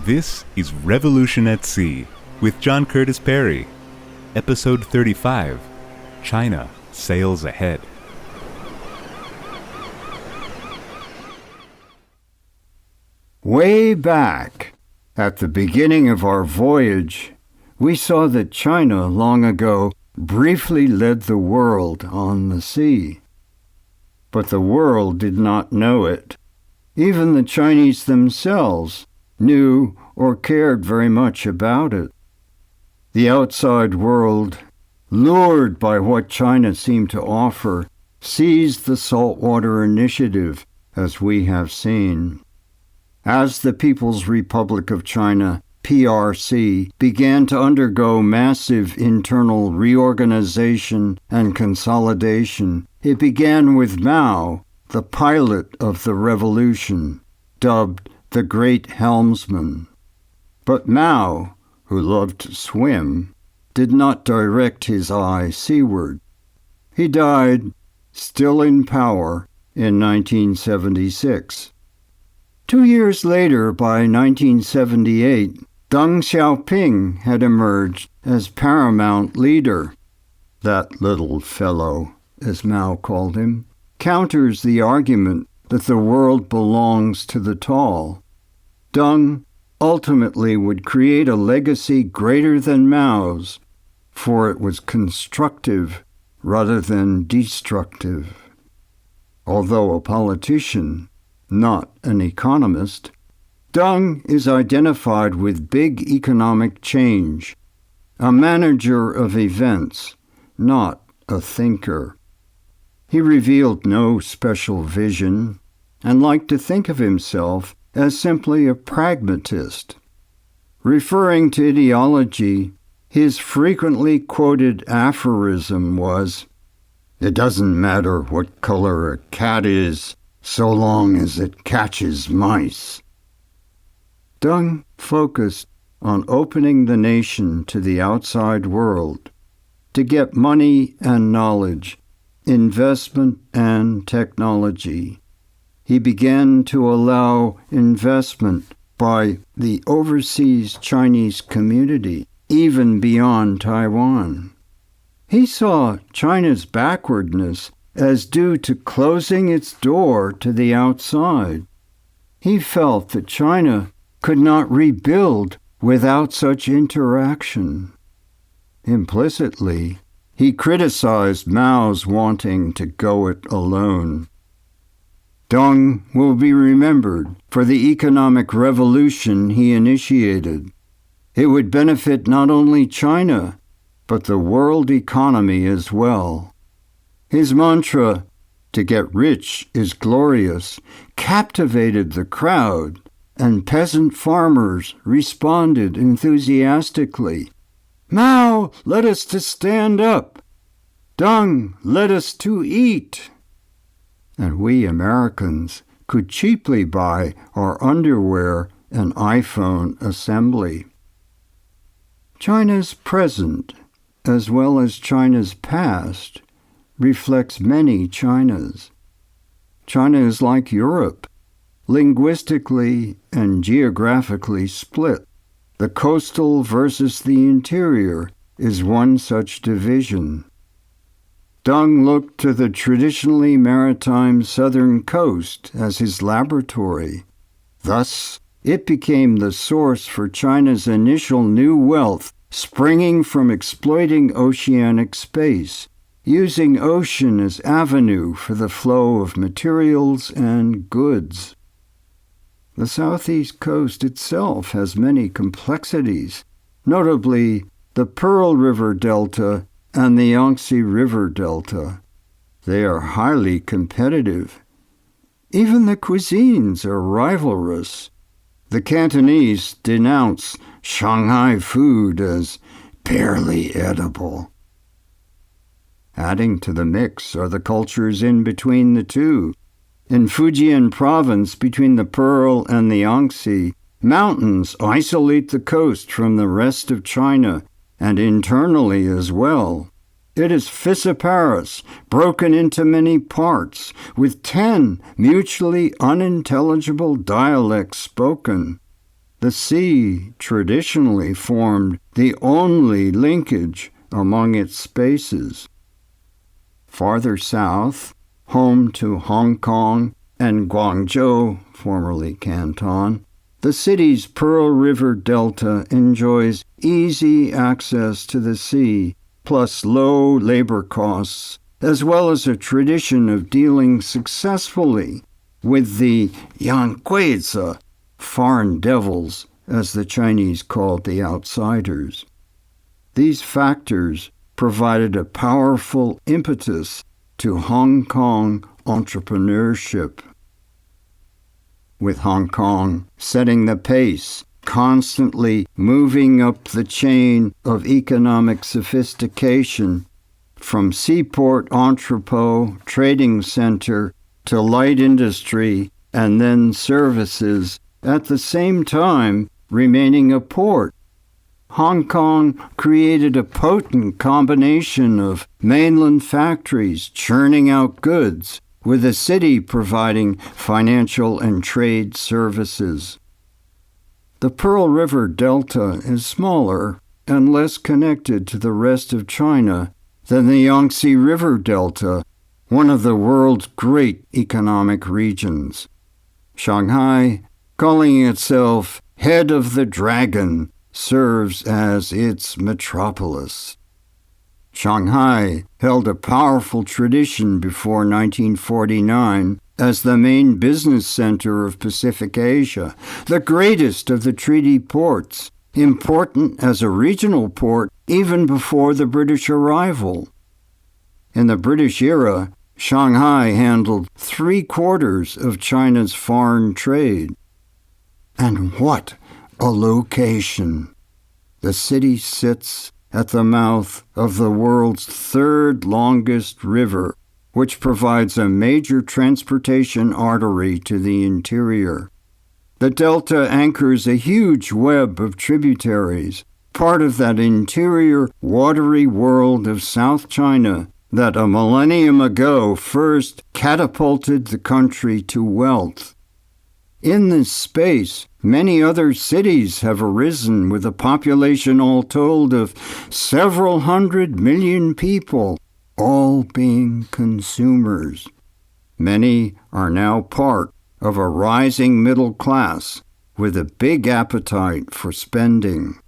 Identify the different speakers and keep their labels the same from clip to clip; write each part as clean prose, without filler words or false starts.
Speaker 1: This is Revolution at Sea with John Curtis Perry. Episode 35, China Sails Ahead.
Speaker 2: Way back, at the beginning of our voyage, we saw that China long ago briefly led the world on the sea. But the world did not know it. Even the Chinese themselves knew or cared very much about it. The outside world, lured by what China seemed to offer, seized the saltwater initiative, as we have seen. As the People's Republic of China, PRC, began to undergo massive internal reorganization and consolidation, it began with Mao, the pilot of the revolution, dubbed the Great Helmsman. But Mao, who loved to swim, did not direct his eye seaward. He died, still in power, in 1976. 2 years later, by 1978, Deng Xiaoping had emerged as paramount leader. That little fellow, as Mao called him, counters the argument that the world belongs to the tall. Deng ultimately would create a legacy greater than Mao's, for it was constructive rather than destructive. Although a politician, not an economist, Deng is identified with big economic change, a manager of events, not a thinker. He revealed no special vision and liked to think of himself as simply a pragmatist. Referring to ideology, his frequently quoted aphorism was, "It doesn't matter what color a cat is, so long as it catches mice." Deng focused on opening the nation to the outside world, to get money and knowledge, investment and technology. He began to allow investment by the overseas Chinese community, even beyond Taiwan. He saw China's backwardness as due to closing its door to the outside. He felt that China could not rebuild without such interaction. Implicitly, he criticized Mao's wanting to go it alone. Deng will be remembered for the economic revolution he initiated. It would benefit not only China, but the world economy as well. His mantra, "To get rich is glorious," captivated the crowd, and peasant farmers responded enthusiastically. "Mao led us to stand up. Deng led us to eat." And we Americans could cheaply buy our underwear and iPhone assembly. China's present, as well as China's past, reflects many Chinas. China is like Europe, linguistically and geographically split. The coastal versus the interior is one such division. Deng looked to the traditionally maritime southern coast as his laboratory. Thus, it became the source for China's initial new wealth, springing from exploiting oceanic space, using ocean as avenue for the flow of materials and goods. The southeast coast itself has many complexities, notably the Pearl River Delta and the Yangtze River Delta. They are highly competitive. Even the cuisines are rivalrous. The Cantonese denounce Shanghai food as barely edible. Adding to the mix are the cultures in between the two. In Fujian province, between the Pearl and the Yangtze, mountains isolate the coast from the rest of China, and internally as well. It is fissiparous, broken into many parts, with 10 mutually unintelligible dialects spoken. The sea traditionally formed the only linkage among its spaces. Farther south, home to Hong Kong and Guangzhou, formerly Canton, the city's Pearl River Delta enjoys easy access to the sea, plus low labor costs, as well as a tradition of dealing successfully with the Yanguizi, foreign devils, as the Chinese called the outsiders. These factors provided a powerful impetus to Hong Kong entrepreneurship. With Hong Kong setting the pace, constantly moving up the chain of economic sophistication, from seaport entrepot, trading center, to light industry, and then services, at the same time remaining a port. Hong Kong created a potent combination of mainland factories churning out goods, with the city providing financial and trade services. The Pearl River Delta is smaller and less connected to the rest of China than the Yangtze River Delta, one of the world's great economic regions. Shanghai, calling itself Head of the Dragon, serves as its metropolis. Shanghai held a powerful tradition before 1949 as the main business center of Pacific Asia, the greatest of the treaty ports, important as a regional port even before the British arrival. In the British era, Shanghai handled 3/4 of China's foreign trade. And what a location! The city sits at the mouth of the world's third longest river, which provides a major transportation artery to the interior. The delta anchors a huge web of tributaries, part of that interior watery world of South China that a millennium ago first catapulted the country to wealth. In this space, many other cities have arisen with a population all told of several 100 million people, all being consumers. Many are now part of a rising middle class with a big appetite for spending.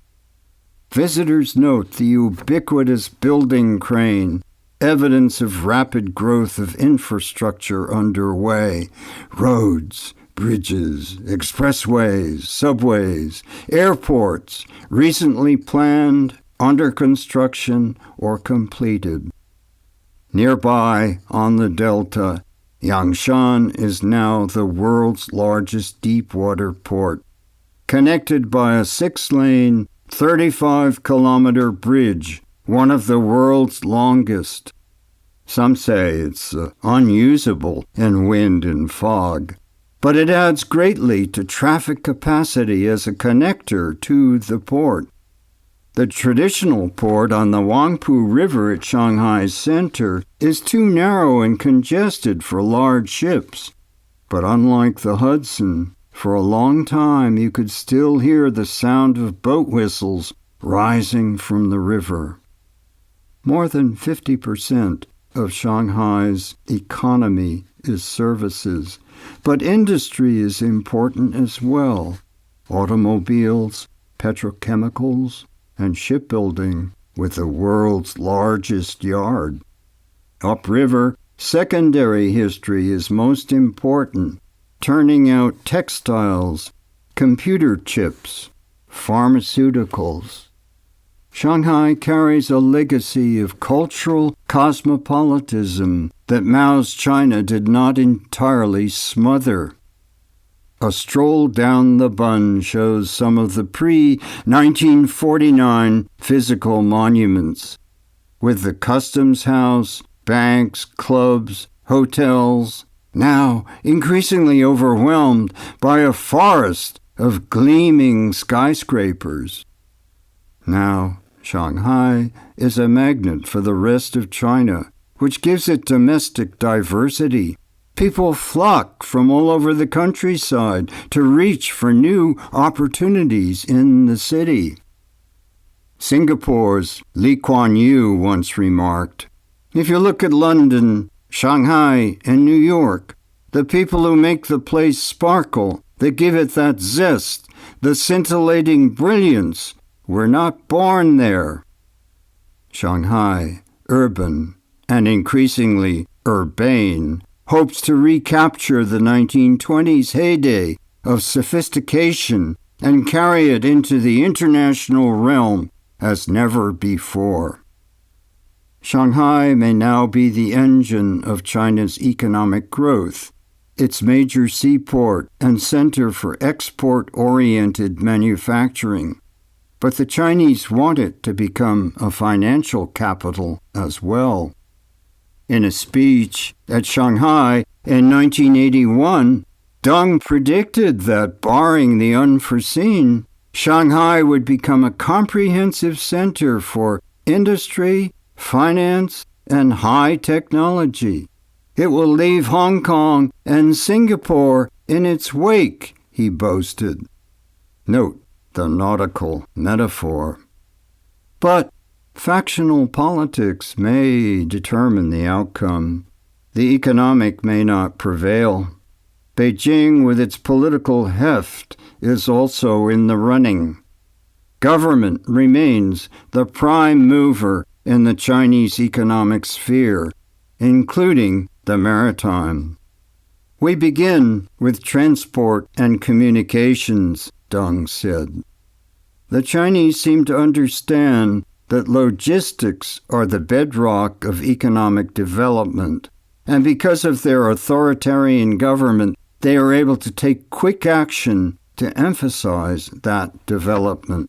Speaker 2: Visitors note the ubiquitous building crane, evidence of rapid growth of infrastructure underway, roads, bridges, expressways, subways, airports, recently planned, under construction, or completed. Nearby, on the delta, Yangshan is now the world's largest deep-water port, connected by a 6-lane, 35-kilometer bridge, one of the world's longest. Some say it's unusable in wind and fog, but it adds greatly to traffic capacity as a connector to the port. The traditional port on the Huangpu River at Shanghai's center is too narrow and congested for large ships. But unlike the Hudson, for a long time you could still hear the sound of boat whistles rising from the river. More than 50% of Shanghai's economy is services, but industry is important as well. Automobiles, petrochemicals, and shipbuilding, with the world's largest yard. Upriver, secondary history is most important, turning out textiles, computer chips, pharmaceuticals. Shanghai carries a legacy of cultural cosmopolitanism that Mao's China did not entirely smother. A stroll down the Bund shows some of the pre-1949 physical monuments, with the customs house, banks, clubs, hotels, now increasingly overwhelmed by a forest of gleaming skyscrapers. Now, Shanghai is a magnet for the rest of China, which gives it domestic diversity, People flock from all over the countryside to reach for new opportunities in the city. Singapore's Lee Kuan Yew once remarked, "If you look at London, Shanghai, and New York, the people who make the place sparkle, that give it that zest, the scintillating brilliance, were not born there." Shanghai, urban and increasingly urbane, hopes to recapture the 1920s heyday of sophistication and carry it into the international realm as never before. Shanghai may now be the engine of China's economic growth, its major seaport and center for export-oriented manufacturing. But the Chinese want it to become a financial capital as well. In a speech at Shanghai in 1981, Deng predicted that, barring the unforeseen, Shanghai would become a comprehensive center for industry, finance, and high technology. It will leave Hong Kong and Singapore in its wake, he boasted. Note the nautical metaphor. But factional politics may determine the outcome. The economic may not prevail. Beijing, with its political heft, is also in the running. Government remains the prime mover in the Chinese economic sphere, including the maritime. "We begin with transport and communications," Deng said. The Chinese seem to understand that logistics are the bedrock of economic development, and because of their authoritarian government, they are able to take quick action to emphasize that development.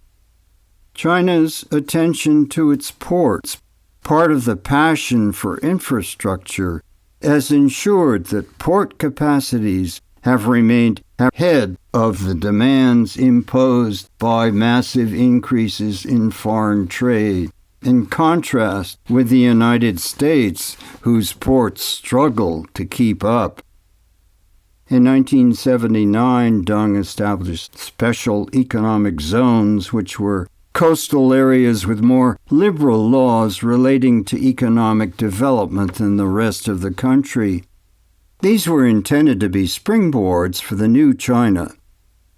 Speaker 2: China's attention to its ports, part of the passion for infrastructure, has ensured that port capacities have remained ahead of the demands imposed by massive increases in foreign trade, in contrast with the United States, whose ports struggle to keep up. In 1979, Deng established special economic zones, which were coastal areas with more liberal laws relating to economic development than the rest of the country. These were intended to be springboards for the new China,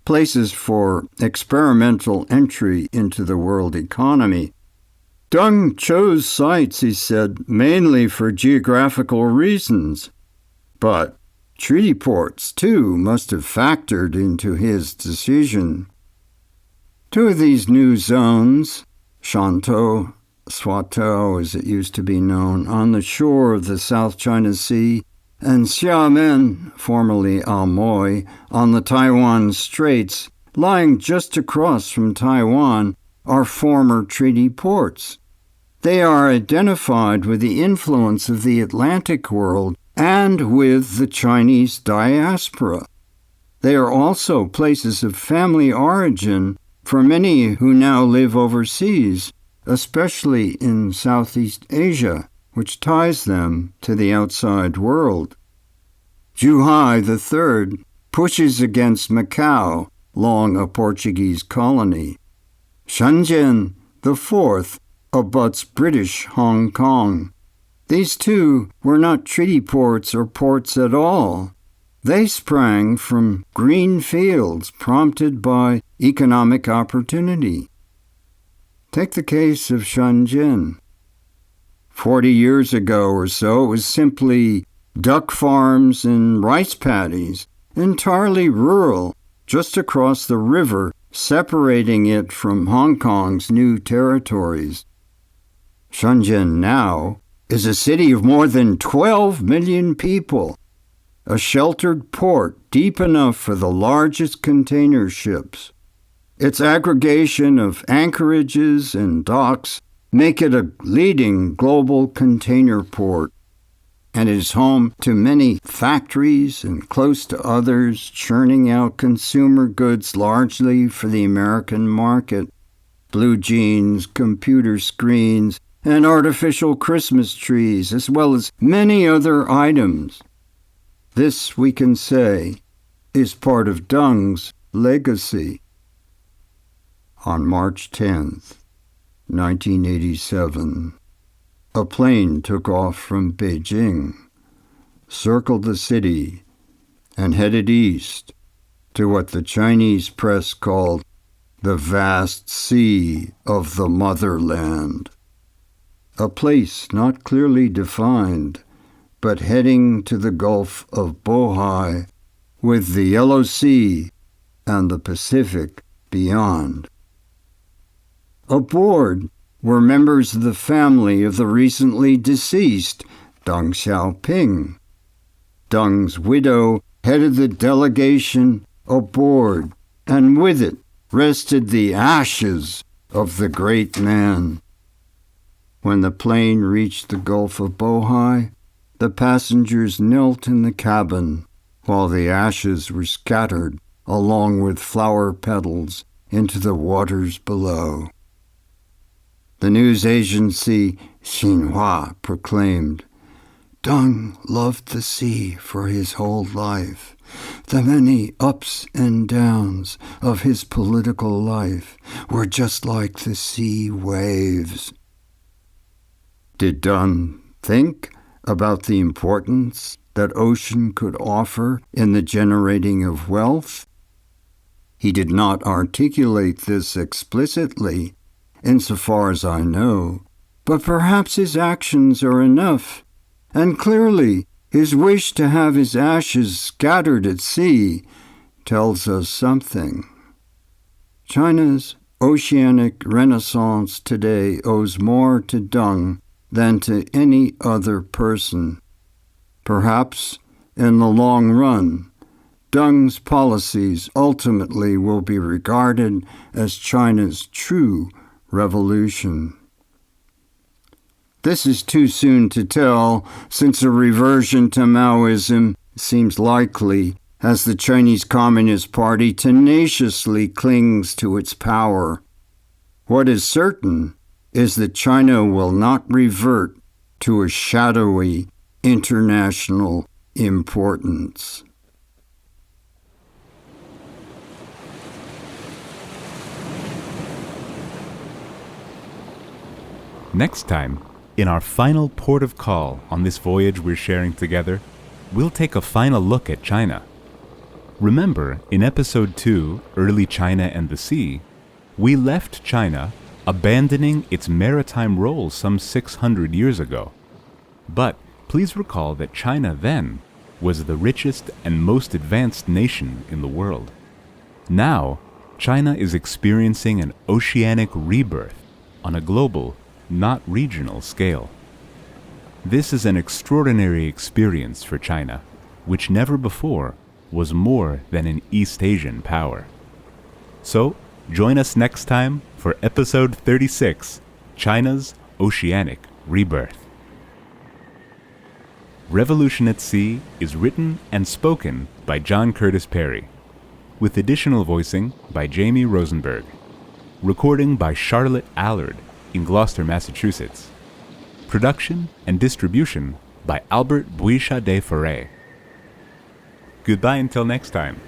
Speaker 2: places for experimental entry into the world economy. Deng chose sites, he said, mainly for geographical reasons. But treaty ports, too, must have factored into his decision. Two of these new zones, Shantou, Swatow as it used to be known, on the shore of the South China Sea, and Xiamen, formerly Amoy, on the Taiwan Straits, lying just across from Taiwan, are former treaty ports. They are identified with the influence of the Atlantic world and with the Chinese diaspora. They are also places of family origin for many who now live overseas, especially in Southeast Asia, which ties them to the outside world. Zhuhai III pushes against Macau, long a Portuguese colony. Shenzhen IV abuts British Hong Kong. These two were not treaty ports or ports at all. They sprang from green fields prompted by economic opportunity. Take the case of Shenzhen. 40 years ago or so, it was simply duck farms and rice paddies, entirely rural, just across the river, separating it from Hong Kong's new territories. Shenzhen now is a city of more than 12 million people, a sheltered port deep enough for the largest container ships. Its aggregation of anchorages and docks make it a leading global container port, and is home to many factories and close to others churning out consumer goods largely for the American market. Blue jeans, computer screens, and artificial Christmas trees, as well as many other items. This, we can say, is part of Deng's legacy. On March 10th, 1987, a plane took off from Beijing, circled the city, and headed east to what the Chinese press called the vast sea of the motherland, a place not clearly defined, but heading to the Gulf of Bohai with the Yellow Sea and the Pacific beyond. Aboard were members of the family of the recently deceased Deng Xiaoping. Deng's widow headed the delegation aboard, and with it rested the ashes of the great man. When the plane reached the Gulf of Bohai, the passengers knelt in the cabin while the ashes were scattered along with flower petals into the waters below. The news agency Xinhua proclaimed, "Deng loved the sea for his whole life. The many ups and downs of his political life were just like the sea waves." Did Deng think about the importance that ocean could offer in the generating of wealth? He did not articulate this explicitly, insofar as I know, but perhaps his actions are enough, and clearly his wish to have his ashes scattered at sea tells us something. China's oceanic renaissance today owes more to Deng than to any other person. Perhaps, in the long run, Deng's policies ultimately will be regarded as China's true revolution. This is too soon to tell, since a reversion to Maoism seems likely as the Chinese Communist Party tenaciously clings to its power. What is certain is that China will not revert to a shadowy international importance.
Speaker 1: Next time, in our final port of call on this voyage we're sharing together, we'll take a final look at China. Remember, in Episode 2, Early China and the Sea, we left China abandoning its maritime role some 600 years ago. But please recall that China then was the richest and most advanced nation in the world. Now, China is experiencing an oceanic rebirth on a global, not regional scale. This is an extraordinary experience for China, which never before was more than an East Asian power. So, join us next time for Episode 36, China's Oceanic Rebirth. Revolution at Sea is written and spoken by John Curtis Perry, with additional voicing by Jamie Rosenberg. Recording by Charlotte Allard in Gloucester, Massachusetts. Production and distribution by Albert Buisha de Ferre. Goodbye until next time.